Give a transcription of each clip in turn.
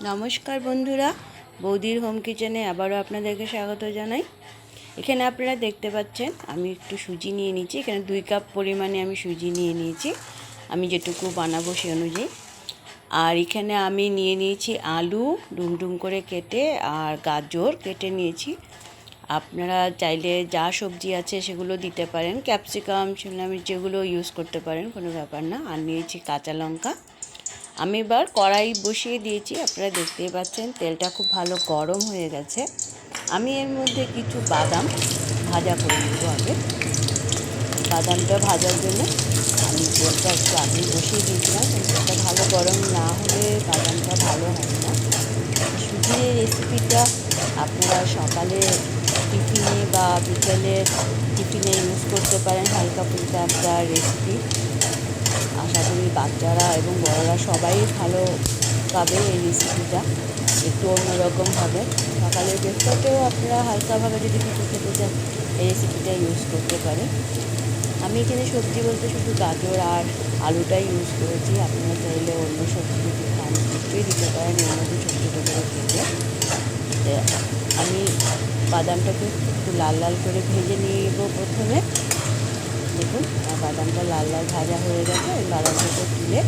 নমস্কার বন্ধুরা, বৌদির হোম কিচেনে আবারও আপনাদেরকে স্বাগত জানাই। এখানে আপনারা দেখতে পাচ্ছেন আমি একটু সুজি নিয়ে নিয়েছি। এখানে 2 কাপ পরিমাণে আমি সুজি নিয়ে নিয়েছি, আমি যেটুকু বানাবো সে অনুযায়ী। আর এখানে আমি নিয়ে নিয়েছি আলু ডুমডুম করে কেটে, আর গাজর কেটে নিয়েছি। আপনারা চাইলে যা সবজি আছে সেগুলো দিতে পারেন, ক্যাপসিকাম শিমলা মির্চ যেগুলো ইউজ করতে পারেন, কোনো ব্যাপার না। আর নিয়েছি কাঁচা লঙ্কা। আমি এবার কড়াই বসিয়ে দিয়েছি, আপনারা দেখতেই পাচ্ছেন তেলটা খুব ভালো গরম হয়ে গেছে। আমি এর মধ্যে কিছু বাদাম ভাজা করে নেব। আগে বাদামটা ভাজার জন্য আমি তেলটা একটু আগে বসিয়ে দিয়েছিলাম, তেলটা ভালো গরম না হলে বাদামটা ভালো হয় না। সুজির রেসিপিটা আপনারা সকালে টিফিনে বা বিকেলের টিফিনে ইউজ করতে পারেন, হালকা ফুলকা একটা রেসিপি। আশা করি বাচ্চারা এবং বড়রা সবাই ভালো পাবে এই রেসিপিটা। একটু অন্যরকম হবে, সকালের ব্রেকফাস্টেও আপনারা হালকাভাবে যদি কিছু খেতে চান এই রেসিপিটা ইউজ করতে পারেন। আমি এখানে সবজি বলতে শুধু গাজর আর আলুটাই ইউজ করেছি। আপনারা চাইলে অন্য সবজি যদি খান নিশ্চয়ই দিতে পারেন এর মধ্যে ছোটো ছোটো করে কেটে। আমি বাদামটাকে একটু লাল লাল করে ভেজে নিয়ে নেব প্রথমে। দেখুন বাদামটা লাল লাল ভাজা হয়ে গেছে, বাদামটাকে তুলে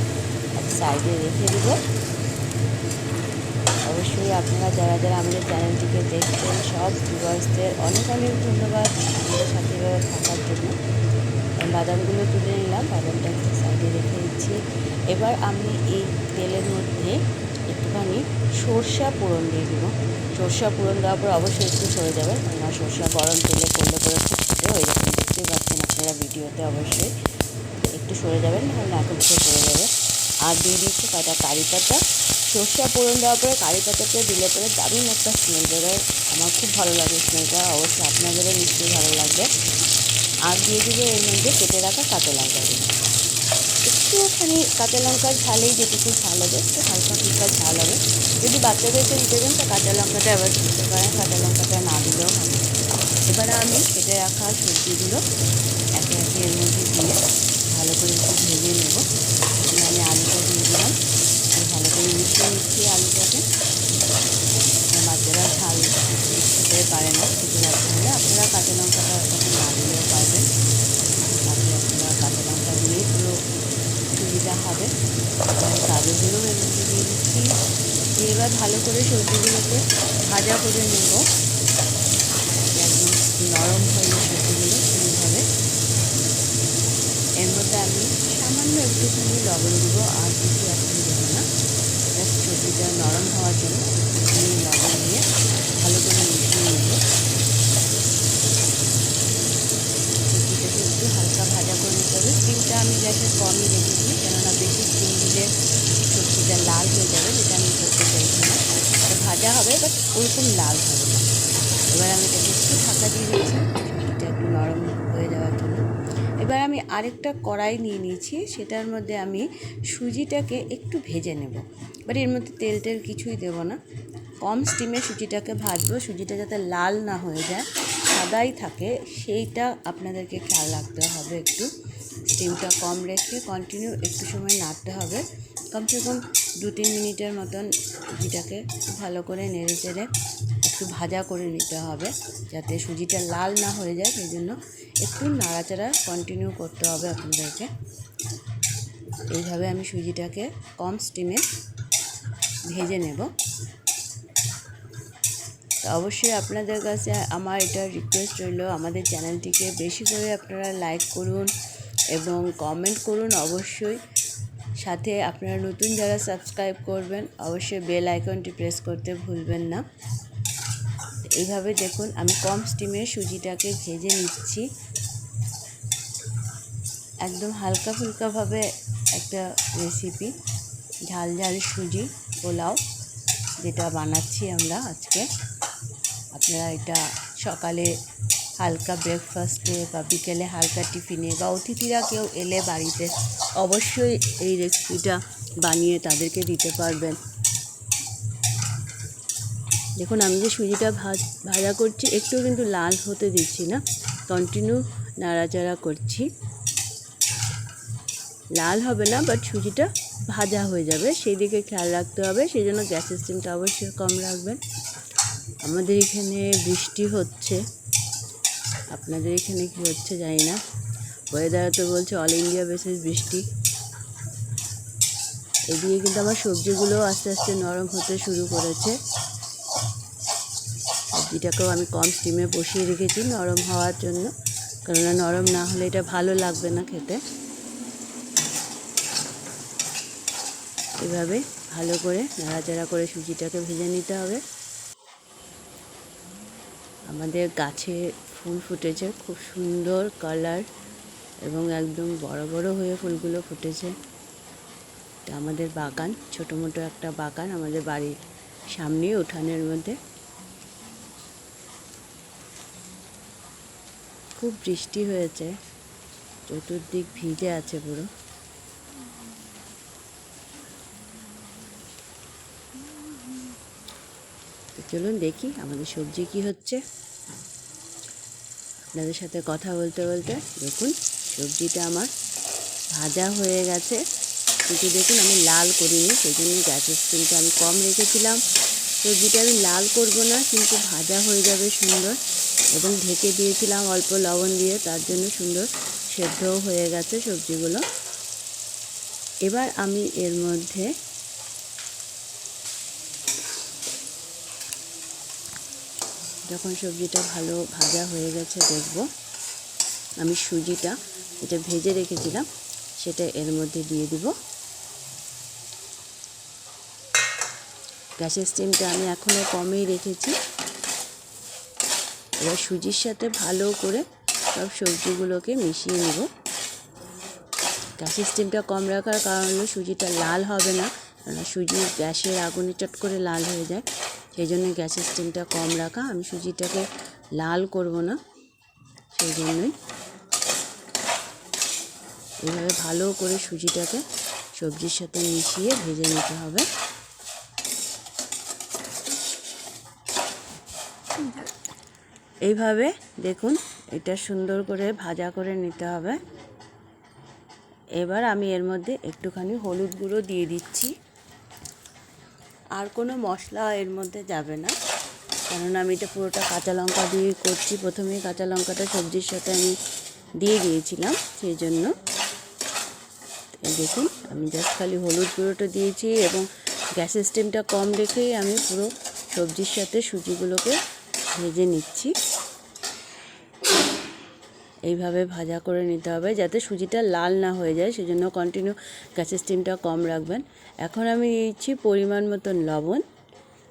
এক সাইডে রেখে দেব। অবশ্যই আপনারা যারা যারা আমাদের চ্যানেলটিকে দেখছেন সব ভিউয়ার্সদের অনেক অনেক ধন্যবাদ আমাদের সাথে থাকার জন্য। বাদামগুলো তুলে নিলাম, বাদামটাকে সাইডে রেখে দিচ্ছি। এবার আমি এই তেলের মধ্যে একটুখানি সরষা ফোড়ন দিয়ে দেবো। সরষা ফোড়ন দেওয়ার পর অবশ্যই একটু সরে যাবে, কেননা সরষা গরম তেলে করলে পরে ফুটতে এরকম দেখতে পাচ্ছেন আপনারা ভিডিওতে। অবশ্যই একটু সরে যাবেন, নাহলে নাকে মুখে পড়ে যাবে। আর দিয়ে দিচ্ছি কাটা কারি পাতা। সরষা ফোড়ন দেওয়ার পরে কারি পাতাটা দিলে পরে দারুণ একটা স্মেল বেরোয়, আমার খুব ভালো লাগে স্মেলটা, অবশ্যই আপনাদেরও নিশ্চয়ই ভালো লাগবে। আর দিয়ে দেবো এর মধ্যে কেটে রাখা কাঁচা লঙ্কা দিয়ে একটুখানি, কাঁচা লঙ্কার ঝালেই যেটুকু ঝাল হবে একটু হালকা ফুলকা ঝাল হবে। যদি বাচ্চাদেরকে দিতে চান তো কাঁচা লঙ্কাটা এবার দিতে পারেন, কাঁচা লঙ্কাটা না দিলেও হবে। এবারে আমি কেটে রাখা সবজিগুলো একে একে এর মধ্যে দিয়ে ভালো করে একটু ভেজে নেব। আমি আলুটা দিয়ে দিলাম, ভালো করে মিশিয়ে নিচ্ছি আলুটাকে। বাচ্চারা ঝাল খেতে পারে না, খেতে রাখতে হলে আপনারা কাঁচা লঙ্কাটা না দিলেও পারবেন। তারপরে আপনারা কাঁচা লঙ্কা দিয়ে পুরো সুবিধা হবে। গাজরগুলো এর মধ্যে দিয়ে দিচ্ছি। এবার ভালো করে সবজিগুলোকে ভাজা করে নেব, একদম নরম হয়ে সবজিগুলো এইভাবে। এর মধ্যে আমি সামান্য একটুখানি লবণ দেবো, আর কিছু এখন দেবো না। জাস্ট সবজিটা নরম হওয়ার জন্য একটুখানি লবণ দিয়ে ভালো করে মিশিয়ে নেব। সবজিটাকে একটু হালকা ভাজা করে নিতে হবে। স্টিমটা আমি গ্যাসের কমই রেখেছি, কেননা বেশি স্টিম দিলে সবজিটা লাল হয়ে যাবে, যেটা আমি করতে চাইছি না। ভাজা হবে বাট ওরকম লাল হবে না। এবার আমি এটাকে একটু ঢাকা দিয়ে দিচ্ছি সবজিটা একটু নরম হয়ে যাওয়ার জন্য। এবার আমি আরেকটা কড়াই নিয়ে নিয়েছি, সেটার মধ্যে আমি সুজিটাকে একটু ভেজে নেব। এবার এর মধ্যে তেল টেল কিছুই দেবো না, কম স্টিমে সুজিটাকে ভাজবো। সুজিটা যাতে লাল না হয়ে যায়, সাদাই থাকে, সেইটা আপনাদেরকে খেয়াল রাখতে হবে। একটু স্টিমটা কম রেখে কন্টিনিউ একটু সময় নাড়তে হবে, কমসে কম 2-3 মিনিটের মতন সুজিটাকে ভালো করে নেড়ে চেড়ে একটু ভাজা করে নিতে হবে, যাতে সুজিটা লাল না হয়ে যায়। সেই জন্য একটু নাড়াচাড়া কন্টিনিউ করতে হবে আপনাদেরকে। এইভাবে আমি সুজিটাকে কম স্টিমে ভেজে নেব। তো অবশ্যই আপনাদের কাছে আমার এটা রিকোয়েস্ট রইল, আমাদের চ্যানেলটিকে বেশি করে আপনারা লাইক করুন এবং কমেন্ট করুন। অবশ্যই সাথে আপনারা নতুন যারা সাবস্ক্রাইব করবেন অবশ্যই বেল আইকনটি প্রেস করতে ভুলবেন না। এইভাবে দেখুন আমি কম স্টিমে সুজিটাকে ভেজে নিচ্ছি, একদম হালকা ফুলকাভাবে একটা রেসিপি, ঝাল ঝাল সুজি পোলাও যেটা বানাচ্ছি আমরা আজকে। আপনারা এটা সকালে হালকা ব্রেকফাস্টে বা বিকেলে হালকা টিফিনে বা অতিথিরা কেউ এলে বাড়িতে অবশ্যই এই রেসিপিটা বানিয়ে তাদেরকে দিতে পারবেন। দেখুন আমি যে সুজিটা ভাজা করছি একটু কিন্তু লাল হতে দিচ্ছি না, কন্টিনিউ নাড়াচাড়া করছি। লাল হবে না, বাট সুজিটা ভাজা হয়ে যাবে, সেই দিকে খেয়াল রাখতে হবে। সেই জন্য গ্যাসের স্টিমটা অবশ্যই কম রাখবেন। আমাদের এখানে বৃষ্টি হচ্ছে, আপনাদের এখানে কী হচ্ছে জানি না। ওয়েদার তো বলছে অল ইন্ডিয়া বেসিস বৃষ্টি। এদিকে কিন্তু আমার সবজিগুলো আস্তে আস্তে নরম হতে শুরু করেছে। সবজিটাকেও আমি কম স্টিমে বসিয়ে রেখেছি নরম হওয়ার জন্য, কেননা নরম না হলে এটা ভালো লাগবে না খেতে। এভাবে ভালো করে নাড়াচাড়া করে সুজিটাকে ভেজে নিতে হবে। আমাদের গাছে ফুল ফুটেছে, খুব সুন্দর কালার এবং একদম বড় বড় হয়ে ফুলগুলো ফুটেছে। এটা আমাদের বাগান, ছোটো মোটো একটা বাগান আমাদের বাড়ির সামনে উঠানের মধ্যে। খুব বৃষ্টি হয়েছে, চতুর্দিক ভিজে আছে পুরো। তো চলুন দেখি আমাদের সবজি কি হচ্ছে। আপনাদের সাথে কথা বলতে বলতে দেখুন সবজিটা আমার ভাজা হয়ে গেছে, কিন্তু দেখুন আমি লাল করিনি, সেই জন্য গ্যাসের স্টিমটা আমি কম রেখেছিলাম। সবজিটা আমি লাল করব না, কিন্তু ভাজা হয়ে যাবে সুন্দর, এবং ঢেকে দিয়েছিলাম অল্প লবণ দিয়ে, তার জন্য সুন্দর সেদ্ধও হয়ে গেছে সবজিগুলো। এবার আমি এর মধ্যে যখন সবজিটা ভালো ভাজা হয়ে গেছে দেখব, আমি সুজিটা যেটা ভেজে রেখেছিলাম সেটা এর মধ্যে দিয়ে দিব। গ্যাসের স্টিমটা আমি এখনও কমই রেখেছি। এবার সুজির সাথে ভালো করে সব সবজিগুলোকে মিশিয়ে নেব। গ্যাসের স্টিমটা কম রাখার কারণ হলো সুজিটা লাল হবে না, কারণ সুজি গ্যাসের আগুনে চট করে লাল হয়ে যায়, সেই জন্য গ্যাসের স্টিমটা কম রাখা। আমি সুজিটাকে লাল করব না, সেই জন্যই এইভাবে ভালো করে সুজিটাকে সবজির সাথে মিশিয়ে ভেজে নিতে হবে। এইভাবে দেখুন এটা সুন্দর করে ভাজা করে নিতে হবে। এবার আমি এর মধ্যে একটুখানি হলুদ গুঁড়ো দিয়ে দিচ্ছি। আর কোনো মশলা এর মধ্যে যাবে না, কারণ আমি এটা পুরোটা কাঁচা লঙ্কা দিয়ে করছি। প্রথমেই কাঁচা লঙ্কাটা সবজির সাথে আমি দিয়ে দিয়েছিলাম, সেই জন্য দেখুন আমি জাস্ট খালি হলুদ গুঁড়োটা দিয়েছি, এবং গ্যাসের স্টিমটা কম রেখেই আমি পুরো সবজির সাথে সুজিগুলোকে ভেজে নিচ্ছি। এইভাবে ভাজা করে নিতে হবে যাতে সুজিটা লাল না হয়ে যায়, সেজন্য কন্টিনিউ গ্যাসের স্টিমটা কম রাখবেন। এখন আমি দিচ্ছি পরিমাণ মতন লবণ,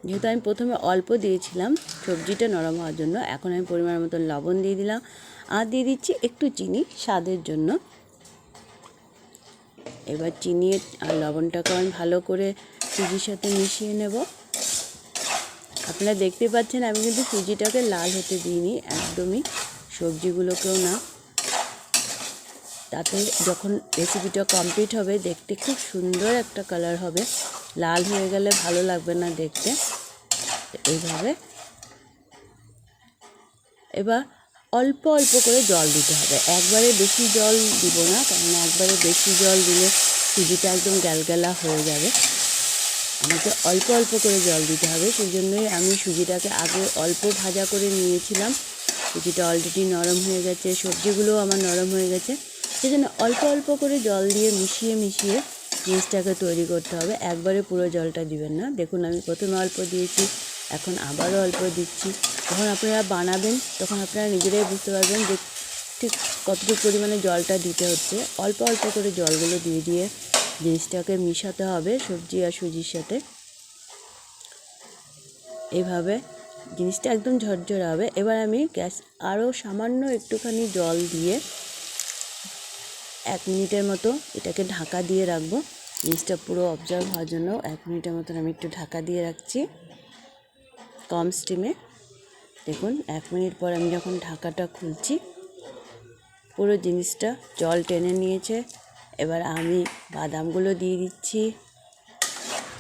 যেহেতু আমি প্রথমে অল্প দিয়েছিলাম সবজিটা নরম হওয়ার জন্য, এখন আমি পরিমাণ মতন লবণ দিয়ে দিলাম। আর দিয়ে দিচ্ছি একটু চিনি স্বাদের জন্য। এবার চিনি আর লবণটাকে আমি ভালো করে সুজির সাথে মিশিয়ে নেব। আপনারা দেখতে পাচ্ছেন আমি কিন্তু সুজিটাকে লাল হতে দিইনি একদমই, সবজিগুলোকেও না। তাতে যখন রেসিপিটা কমপ্লিট হবে দেখতে খুব সুন্দর একটা কালার হবে, লাল হয়ে গেলে ভালো লাগবে না দেখতে। এইভাবে এবার অল্প অল্প করে জল দিতে হবে, একবারে বেশি জল দিব না, কারণ একবারে বেশি জল দিলে সুজিটা একদম গ্যালগ্যালা হয়ে যাবে। আমাকে অল্প অল্প করে জল দিতে হবে, সেই জন্যই আমি সুজিটাকে আগে অল্প ভাজা করে নিয়েছিলাম। সুজিটা অলরেডি নরম হয়ে গেছে, সবজিগুলোও আমার নরম হয়ে গেছে, সেই জন্য অল্প অল্প করে জল দিয়ে মিশিয়ে মিশিয়ে জিনিসটাকে তৈরি করতে হবে। একবারে পুরো জলটা দিবেন না। দেখুন আমি প্রথমে অল্প দিয়েছি, এখন আবারও অল্প দিচ্ছি। যখন আপনারা বানাবেন তখন আপনারা নিজেরাই বুঝতে পারবেন যে ঠিক কতটুকু পরিমাণে জলটা দিতে হচ্ছে। অল্প অল্প করে জলগুলো দিয়ে দিয়ে জিনিসটাকে মিশাতে হবে সবজি আর সুজির সাথে। এইভাবে জিনিসটা একদম ঝরঝরে হবে। এবার আমি গ্যাস আরও সামান্য একটুখানি জল দিয়ে 1 মিনিটের মতো এটাকে ঢাকা দিয়ে রাখবো, জিনিসটা পুরো অবজার্ভ হওয়ার জন্য 1 মিনিটের মতন আমি একটু ঢাকা দিয়ে রাখছি কম স্টিমে। দেখুন 1 মিনিট পর আমি যখন ঢাকাটা খুলছি পুরো জিনিসটা জল টেনে নিয়েছে। এবার আমি বাদামগুলো দিয়ে দিচ্ছি,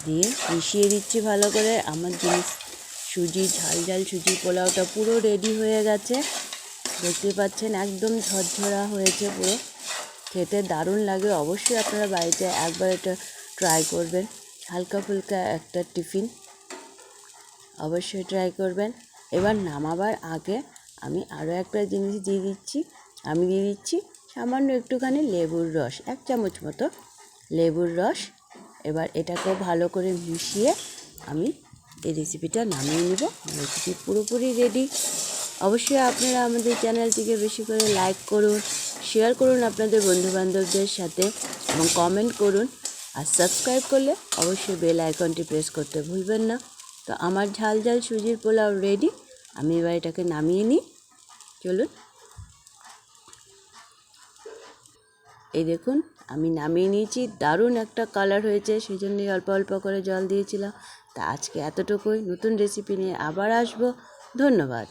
দিয়ে মিশিয়ে দিচ্ছি ভালো করে। আমার জিনিস সুজি ঝাল ঝাল সুজি পোলাওটা পুরো রেডি হয়ে গেছে, দেখতে পাচ্ছেন একদম ঝরঝরা হয়েছে পুরো, খেতে দারুণ লাগে। অবশ্যই আপনারা বাড়িতে একবার এটা ট্রাই করবেন, হালকা ফুলকা একটা টিফিন অবশ্যই ট্রাই করবেন। এবার নামাবার আগে আমি আরও একটা জিনিস দিয়ে দিচ্ছি সামান্য একটুখানি লেবুর রস, 1 চামচ মতো লেবুর রস। এবার এটাকেও ভালো করে মিশিয়ে আমি এই রেসিপিটা নামিয়ে নেব। রেসিপি পুরোপুরি রেডি। অবশ্যই আপনারা আমাদের চ্যানেলটিকে বেশি করে লাইক করুন, শেয়ার করুন আপনাদের বন্ধুবান্ধবদের সাথে এবং কমেন্ট করুন। আর সাবস্ক্রাইব করলে অবশ্যই বেল আইকনটি প্রেস করতে ভুলবেন না। তো আমার ঝাল ঝাল সুজির পোলাও রেডি। আমি এবার এটাকে নামিয়ে নিই। চলুন, এই দেখুন আমি নামিয়ে নিয়েছি। দারুণ একটা কালার হয়েছে, সেই জন্যই অল্প অল্প করে জল দিয়েছিলাম। তা আজকে এতটুকুই। নতুন রেসিপি নিয়ে আবার আসবো। ধন্যবাদ।